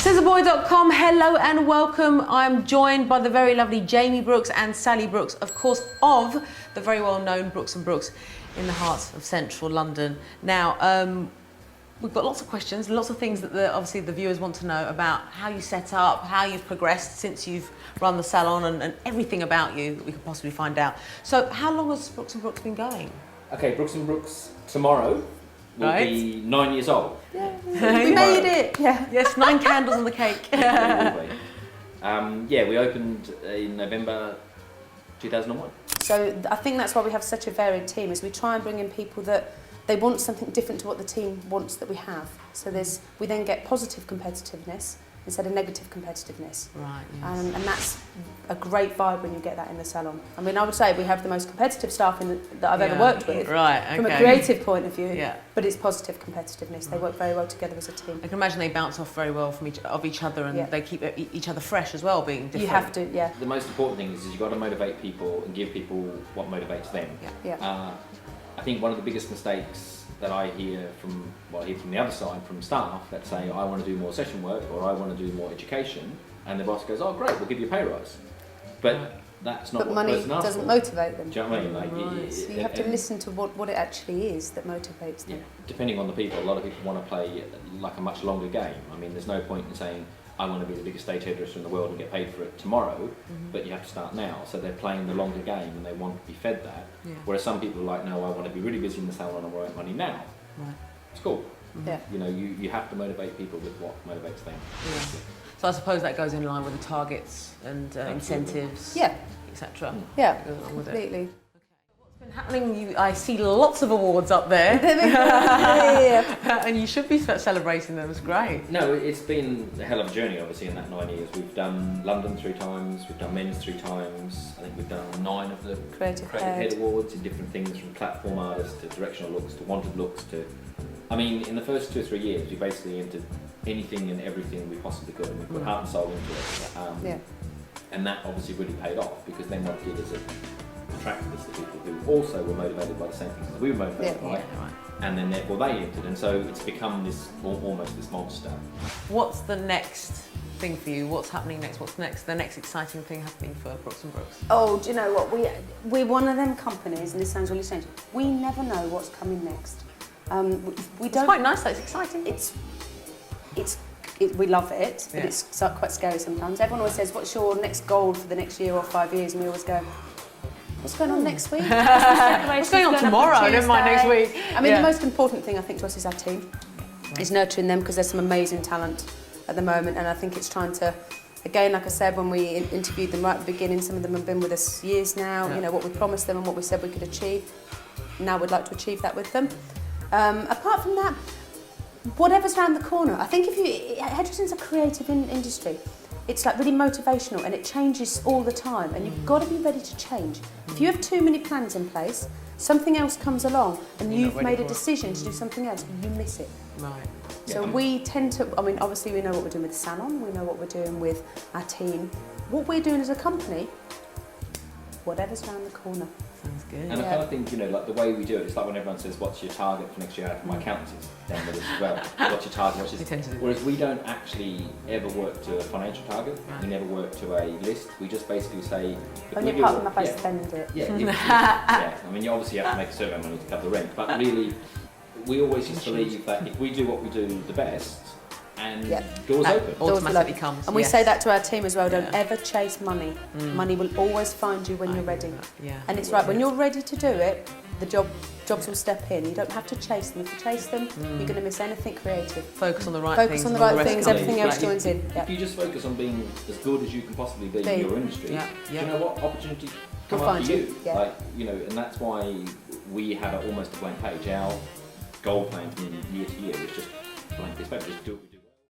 Scissorboy.com, hello and welcome. I'm joined by the very lovely Jamie Brooks and Sally Brooks, of course, of the very well-known Brooks & Brooks in the heart of central London. Now, we've got lots of questions, lots of things that obviously the viewers want to know about how you set up, how you've progressed since you've run the salon and everything about you that we could possibly find out. So how long has Brooks & Brooks been going? Okay, Brooks & Brooks tomorrow will be 9 years old. Yeah. We made it! Yeah. Yes, 9 candles on the cake. Yeah, we opened in November 2001. So I think that's why we have such a varied team, is we try and bring in people that they want something different to what the team wants that we have. So we then get positive competitiveness instead of negative competitiveness. Right, yes. And that's a great vibe when you get that in the salon. I mean, I would say we have the most competitive staff that I've ever worked with, right, okay. from a creative point of view, yeah. But it's positive competitiveness. They work very well together as a team. I can imagine they bounce off very well from each other, and they keep each other fresh as well, being different. You have to, yeah. The most important thing is you've got to motivate people and give people what motivates them. Yeah. I think one of the biggest mistakes that I hear from the other side, from staff that say, I want to do more session work or I want to do more education, and the boss goes, oh great, we'll give you a pay rise. But that's not what money the person asks doesn't for. motivate them. Do you know what I mean? Like, Right. So you have to listen to what it actually is that motivates them. Yeah, depending on the people, a lot of people want to play like a much longer game. I mean, there's no point in saying, I want to be the biggest stage hairdresser in the world and get paid for it tomorrow, but you have to start now. So they're playing the longer game and they want to be fed that. Yeah. Whereas some people are like, no, I want to be really busy in the salon and I want money now. Right. It's cool. Yeah. You know, you have to motivate people with what motivates them. Yeah. So I suppose that goes in line with the targets and incentives, Yeah. etc. Yeah, Goes along with it. completely. What's been happening? I see lots of awards up there. And you should be celebrating them. It's great. No, it's been a hell of a journey, obviously, in that 9 years. We've done London 3 times, we've done men's 3 times. I think we've done 9 of the Creative Head Awards in different things, from platform artists to directional looks to wanted looks to... I mean, in the first 2 or 3 years, we basically entered anything and everything we possibly could, and we put heart and soul into it. And that obviously really paid off, because then what it did is it attracted us to people who also were motivated by the same things that we were motivated by. Right. And then therefore they entered, and so it's become this almost this monster. What's the next thing for you? What's happening next? What's next? The next exciting thing happening for Brooks & Brooks? Oh, do you know what? We're one of them companies, and this sounds really strange. We never know what's coming next. We don't. It's quite nice though. It's exciting. We love it, but it's quite scary sometimes. Everyone always says, "What's your next goal for the next year or 5 years?" And we always go, "What's going on next week? What's going on tomorrow? Never mind next week." I mean, the most important thing I think to us is our team. Is nurturing them, because there's some amazing talent at the moment, and I think it's trying to, again, like I said when we interviewed them right at the beginning, some of them have been with us years now. You know what we promised them and what we said we could achieve. Now we'd like to achieve that with them. Apart from that, whatever's around the corner. I think hairdressing's a creative industry. It's like really motivational, and it changes all the time, and you've got to be ready to change. If you have too many plans in place, something else comes along and you've made a decision to do something else, you miss it. Right. So we tend to, I mean, obviously we know what we're doing with the salon, we know what we're doing with our team. What we're doing as a company, whatever's around the corner. Sounds good. And I kind of think, you know, like the way we do it, it's like when everyone says, what's your target for next year? My accountant's down with us as well. What's your target? Whereas we don't actually ever work to a financial target. Right. We never work to a list. We just basically say... Only part of my spend it. Yeah, yeah. I mean, you obviously have to make a certain amount of money to cover the rent, but really, we always just believe that if we do what we do the best, and doors open. Automatically comes. And we say that to our team as well, don't ever chase money. Money will always find you when you're ready. And it's right, when you're ready to do it, the jobs will step in. You don't have to chase them. If you chase them, you're going to miss anything creative. Focus on the right things. things. Focus on the right things, everything else joins in. If you just focus on being as good as you can possibly be in your industry, do you know what opportunity come up to you? Like, you know, and that's why we have almost a blank page. Our goal plan from year to year is just blank this paper, just do it.